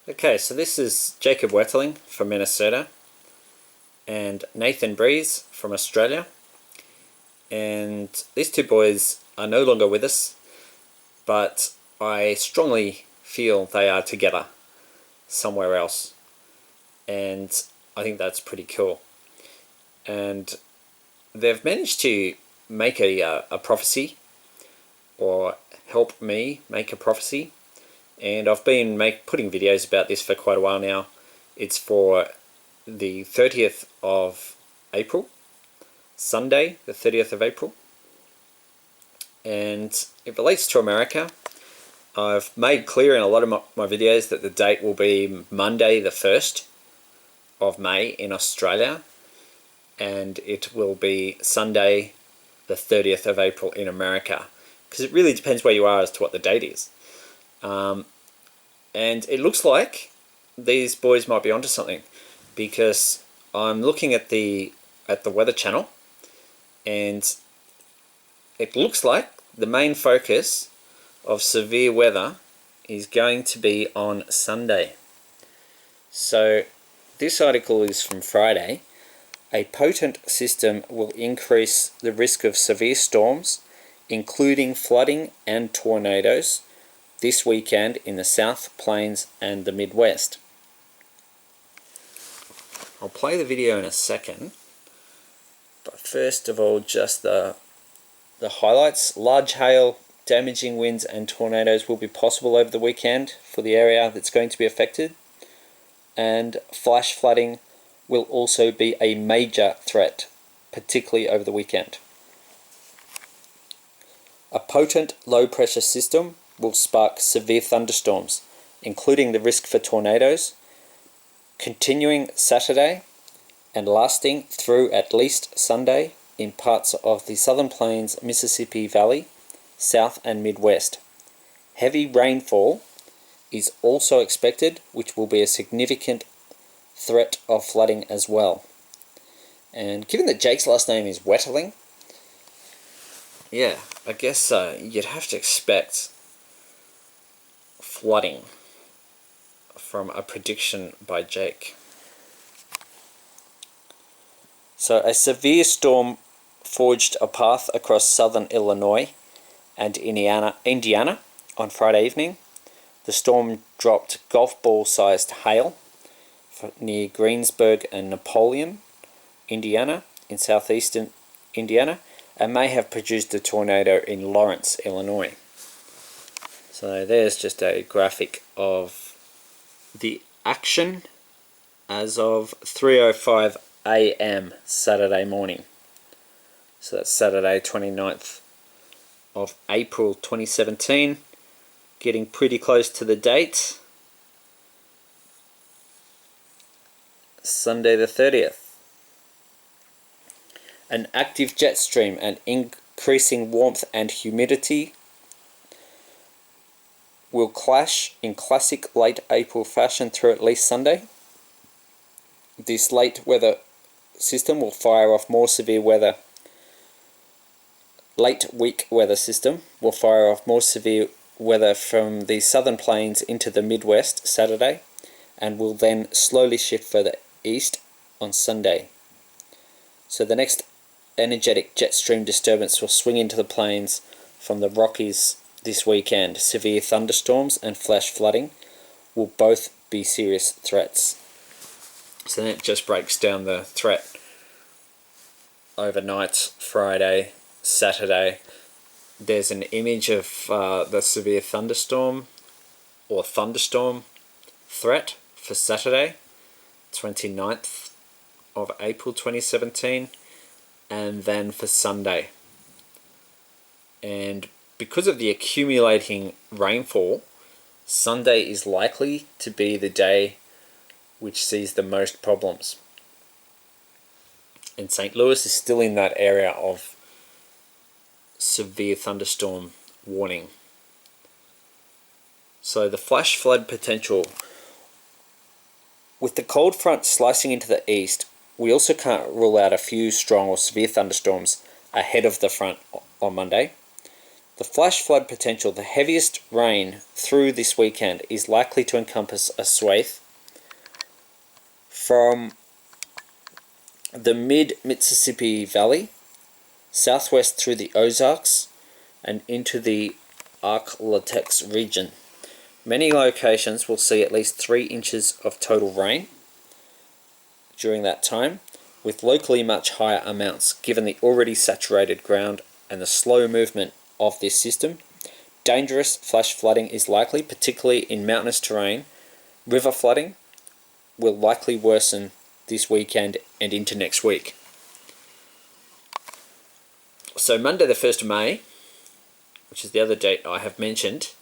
Okay, so this is Jacob Wetterling from Minnesota and Nathan Breeze from Australia. And these two boys are no longer with us, but I strongly feel they are together somewhere else. And I think that's pretty cool. And they've managed to make a prophecy, or help me make a prophecy. And I've been putting videos about this for quite a while now. It's for the 30th of April, Sunday, the 30th of April. And it relates to America. I've made clear in a lot of my videos that the date will be Monday the 1st of May in Australia, and it will be Sunday the 30th of April in America, because it really depends where you are as to what the date is. And it looks like these boys might be onto something, because I'm looking at the Weather Channel, and it looks like the main focus of severe weather is going to be on Sunday. So this article is from Friday. A potent system will increase the risk of severe storms, including flooding and tornadoes, this weekend in the South Plains and the Midwest. I'll play the video in a second, but first of all, just the highlights. Large hail, damaging winds and tornadoes will be possible over the weekend for the area that's going to be affected, and flash flooding will also be a major threat, particularly over the weekend. A potent low-pressure system will spark severe thunderstorms, including the risk for tornadoes, continuing Saturday and lasting through at least Sunday in parts of the Southern Plains, Mississippi Valley, South and Midwest. Heavy rainfall is also expected, which will be a significant threat of flooding as well. And given that Jake's last name is Wetterling, yeah, I guess you'd have to expect flooding from a prediction by Jake. So a severe storm forged a path across southern Illinois and Indiana on Friday evening. The storm dropped golf ball-sized hail near Greensburg and Napoleon, Indiana, in southeastern Indiana, and may have produced a tornado in Lawrence, Illinois. So there's just a graphic of the action as of 3:05 a.m. Saturday morning. So that's Saturday 29th of April 2017, getting pretty close to the date. Sunday the 30th. An active jet stream and increasing warmth and humidity will clash in classic late April fashion through at least Sunday. This late weather system will fire off more severe weather. Late week weather system will fire off more severe weather from the Southern Plains into the Midwest Saturday, and will then slowly shift further east on Sunday. So the next energetic jet stream disturbance will swing into the plains from the Rockies this weekend. Severe thunderstorms and flash flooding will both be serious threats. So that just breaks down the threat overnight, Friday, Saturday. There's an image of the severe thunderstorm or thunderstorm threat for Saturday, 29th of April 2017, and then for Sunday. And because of the accumulating rainfall, Sunday is likely to be the day which sees the most problems. And St. Louis is still in that area of severe thunderstorm warning. So the flash flood potential. With the cold front slicing into the east, we also can't rule out a few strong or severe thunderstorms ahead of the front on Monday. The flash flood potential, the heaviest rain through this weekend, is likely to encompass a swathe from the mid-Mississippi Valley, southwest through the Ozarks, and into the Ark-La-Tex region. Many locations will see at least 3 inches of total rain during that time, with locally much higher amounts given the already saturated ground and the slow movement of this system. Dangerous flash flooding is likely, particularly in mountainous terrain. River flooding will likely worsen this weekend and into next week. So Monday the 1st of May, which is the other date I have mentioned,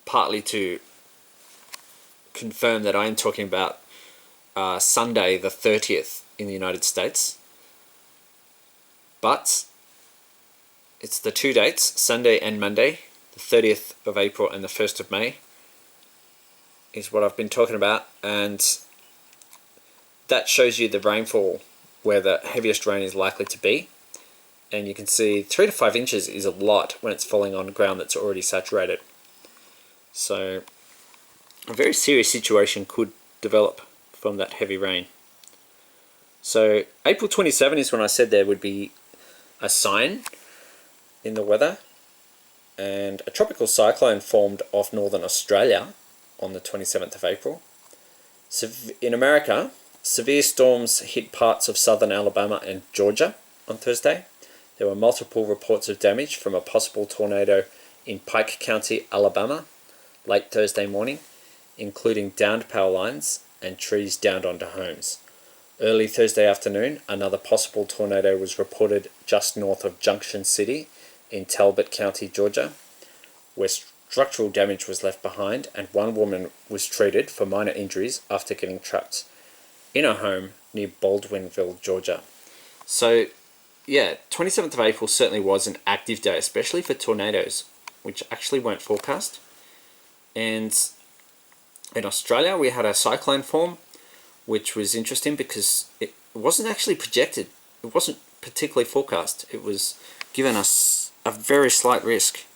partly to confirm that I am talking about Sunday the 30th in the United States. But it's the 2 dates, Sunday and Monday, the 30th of April and the 1st of May, is what I've been talking about, and that shows you the rainfall where the heaviest rain is likely to be. And you can see 3 to 5 inches is a lot when it's falling on ground that's already saturated. So a very serious situation could develop from that heavy rain. So April 27 is when I said there would be a sign in the weather, and a tropical cyclone formed off northern Australia on the 27th of April. So in America, severe storms hit parts of southern Alabama and Georgia on Thursday. There were multiple reports of damage from a possible tornado in Pike County, Alabama, late Thursday morning, including downed power lines and trees downed onto homes. Early Thursday afternoon, another possible tornado was reported just north of Junction City in Talbot County, Georgia, where structural damage was left behind and one woman was treated for minor injuries after getting trapped in a home near Baldwinville, Georgia. So, yeah, 27th of April certainly was an active day, especially for tornadoes, which actually weren't forecast. And in Australia, we had a cyclone form, which was interesting because it wasn't actually projected. It wasn't particularly forecast. It was given us a very slight risk.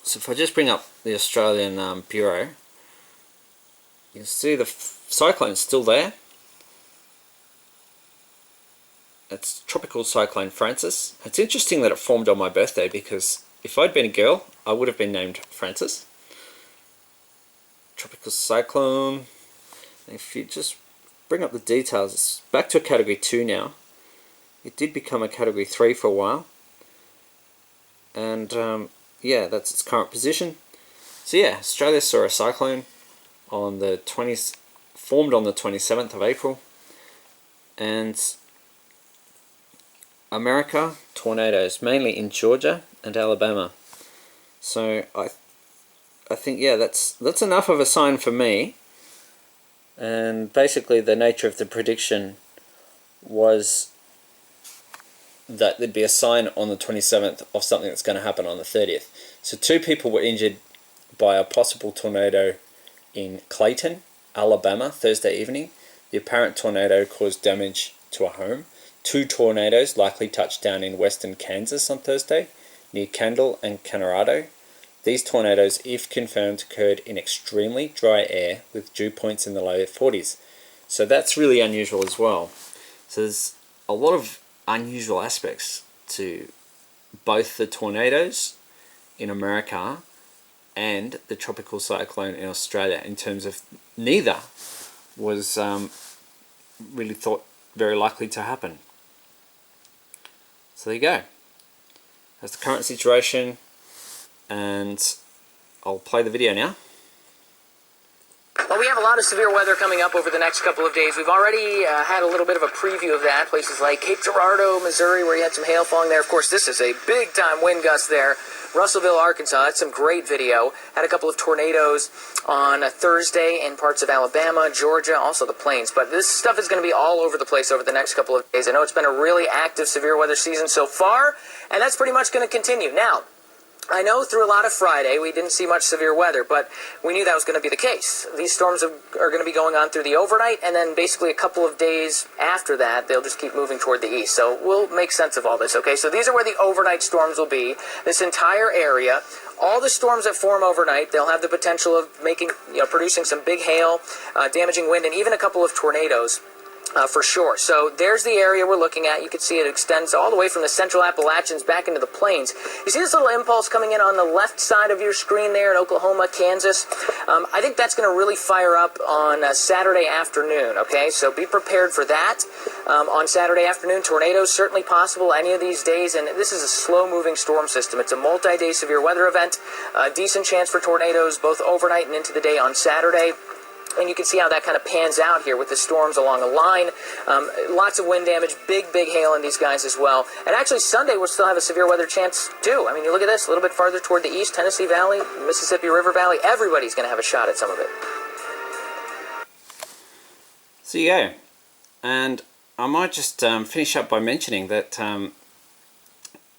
So if I just bring up the Australian Bureau, you can see the cyclone's still there. It's Tropical Cyclone Francis. It's interesting that it formed on my birthday, because if I'd been a girl, I would have been named Francis. Tropical cyclone. If you just bring up the details, it's back to a category 2 now. It did become a category 3 for a while, and yeah, that's its current position. So yeah, Australia saw a cyclone on the 20s, formed on the 27th of April, and America, tornadoes mainly in Georgia and Alabama. So I think, yeah, that's enough of a sign for me. And basically the nature of the prediction was that there'd be a sign on the 27th of something that's going to happen on the 30th. So 2 people were injured by a possible tornado in Clayton, Alabama, Thursday evening. The apparent tornado caused damage to a home. 2 tornadoes likely touched down in western Kansas on Thursday, near Kendall and Colorado. These tornadoes, if confirmed, occurred in extremely dry air with dew points in the low 40s. So that's really unusual as well. So there's a lot of unusual aspects to both the tornadoes in America and the tropical cyclone in Australia, in terms of neither was really thought very likely to happen. So there you go. That's the current situation, and I'll play the video now. Well, we have a lot of severe weather coming up over the next couple of days. We've already had a little bit of a preview of that. Places like Cape Girardeau, Missouri, where you had some hail falling there. Of course, this is a big-time wind gust there. Russellville, Arkansas, that's some great video. Had a couple of tornadoes on a Thursday in parts of Alabama, Georgia, also the plains. But this stuff is going to be all over the place over the next couple of days. I know it's been a really active severe weather season so far, and that's pretty much going to continue. Now, I know through a lot of Friday we didn't see much severe weather, but we knew that was going to be the case. These storms are going to be going on through the overnight, and then basically a couple of days after that, they'll just keep moving toward the east. So we'll make sense of all this, okay? So these are where the overnight storms will be. This entire area, all the storms that form overnight, they'll have the potential of producing some big hail, damaging wind, and even a couple of tornadoes. For sure. So there's the area we're looking at. You can see it extends all the way from the central Appalachians back into the plains. You see this little impulse coming in on the left side of your screen there in Oklahoma, Kansas? I think that's going to really fire up on Saturday afternoon, okay? So be prepared for that. On Saturday afternoon, tornadoes certainly possible any of these days, and this is a slow-moving storm system. It's a multi-day severe weather event. Decent chance for tornadoes both overnight and into the day on Saturday. And you can see how that kind of pans out here with the storms along the line. Lots of wind damage, big hail in these guys as well. And actually Sunday we'll still have a severe weather chance too. I mean, you look at this, a little bit farther toward the east, Tennessee Valley, Mississippi River Valley, everybody's going to have a shot at some of it. So you go. And I might just finish up by mentioning that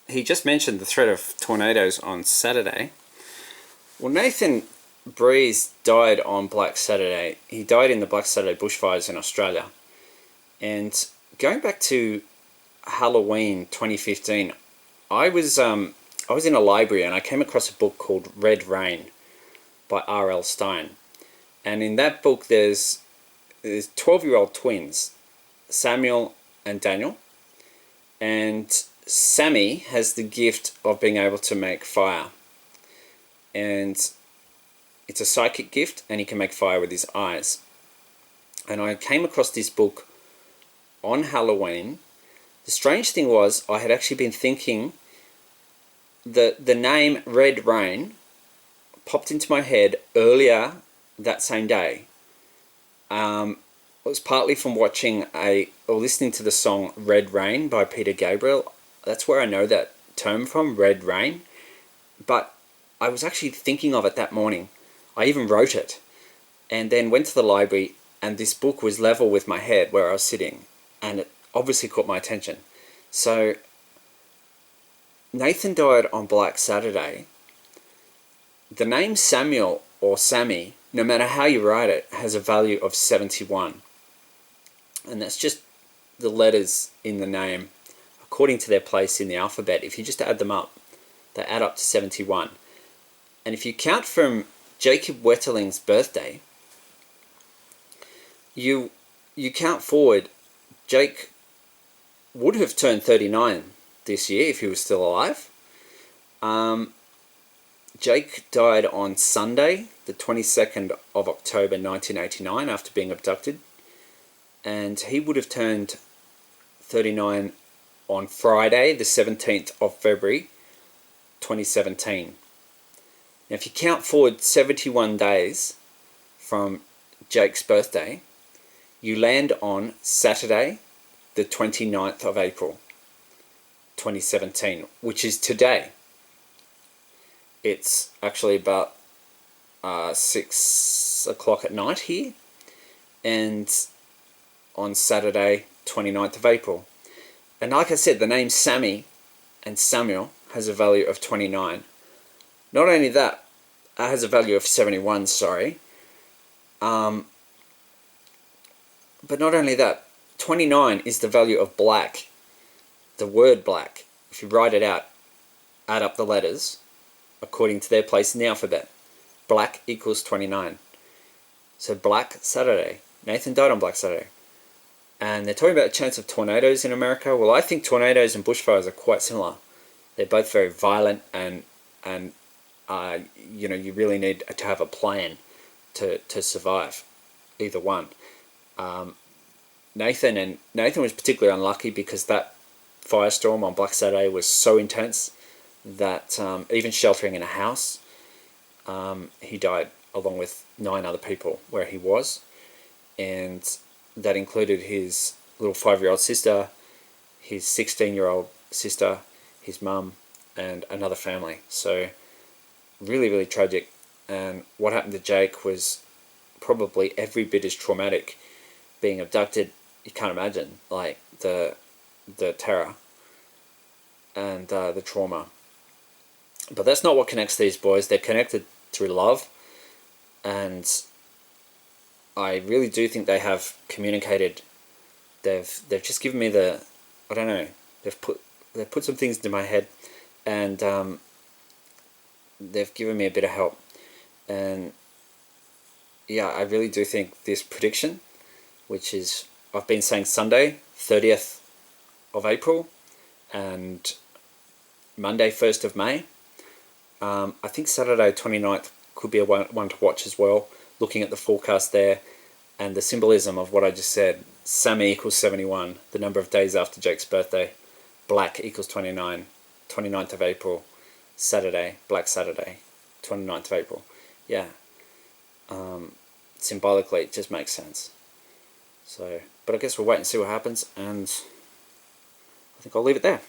he just mentioned the threat of tornadoes on Saturday. Well, Nathan Breeze died on Black Saturday. He died in the Black Saturday bushfires in Australia. And going back to Halloween 2015, I was in a library and I came across a book called Red Rain by R.L. Stein. And in that book there's 12-year-old twins, Samuel and Daniel. And Sammy has the gift of being able to make fire. And it's a psychic gift, and he can make fire with his eyes. And I came across this book on Halloween. The strange thing was, I had actually been thinking that the name Red Rain popped into my head earlier that same day. It was partly from watching or listening to the song Red Rain by Peter Gabriel. That's where I know that term from, Red Rain. But I was actually thinking of it that morning. I even wrote it, and then went to the library, and this book was level with my head where I was sitting, and it obviously caught my attention. So Nathan died on Black Saturday. The name Samuel or Sammy, no matter how you write it, has a value of 71. And that's just the letters in the name according to their place in the alphabet. If you just add them up, they add up to 71. And if you count from Jacob Wetterling's birthday, you count forward, Jake would have turned 39 this year if he was still alive. Jake died on Sunday, the 22nd of October 1989, after being abducted, and he would have turned 39 on Friday, the 17th of February 2017. Now, if you count forward 71 days from Jake's birthday, you land on Saturday, the 29th of April, 2017, which is today. It's actually about 6 o'clock at night here, and on Saturday, 29th of April. And like I said, the name Sammy and Samuel has a value of 29. Not only that, it has a value of 71, sorry. But not only that, 29 is the value of black. The word black. If you write it out, add up the letters according to their place in the alphabet. Black equals 29. So Black Saturday. Nathan died on Black Saturday. And they're talking about a chance of tornadoes in America. Well, I think tornadoes and bushfires are quite similar. They're both very violent, and you really need to have a plan to survive either one. Nathan was particularly unlucky because that firestorm on Black Saturday was so intense that even sheltering in a house, he died along with 9 other people where he was, and that included his little 5-year-old sister, his 16-year-old sister, his mum, and another family. So really, really tragic. And what happened to Jake was probably every bit as traumatic. Being abducted, you can't imagine, like the terror and the trauma. But that's not what connects these boys. They're connected through love, and I really do think they have communicated. They've just given me the, I don't know, they've put some things into my head, and they've given me a bit of help. And yeah, I really do think this prediction, which is, I've been saying Sunday 30th of April and Monday 1st of May. I think Saturday 29th could be a one to watch as well, looking at the forecast there and the symbolism of what I just said. Sammy equals 71, the number of days after Jake's birthday. Black equals 29, 29th of April. Saturday, Black Saturday, 29th of April. Yeah. Symbolically, it just makes sense. So, but I guess we'll wait and see what happens, and I think I'll leave it there.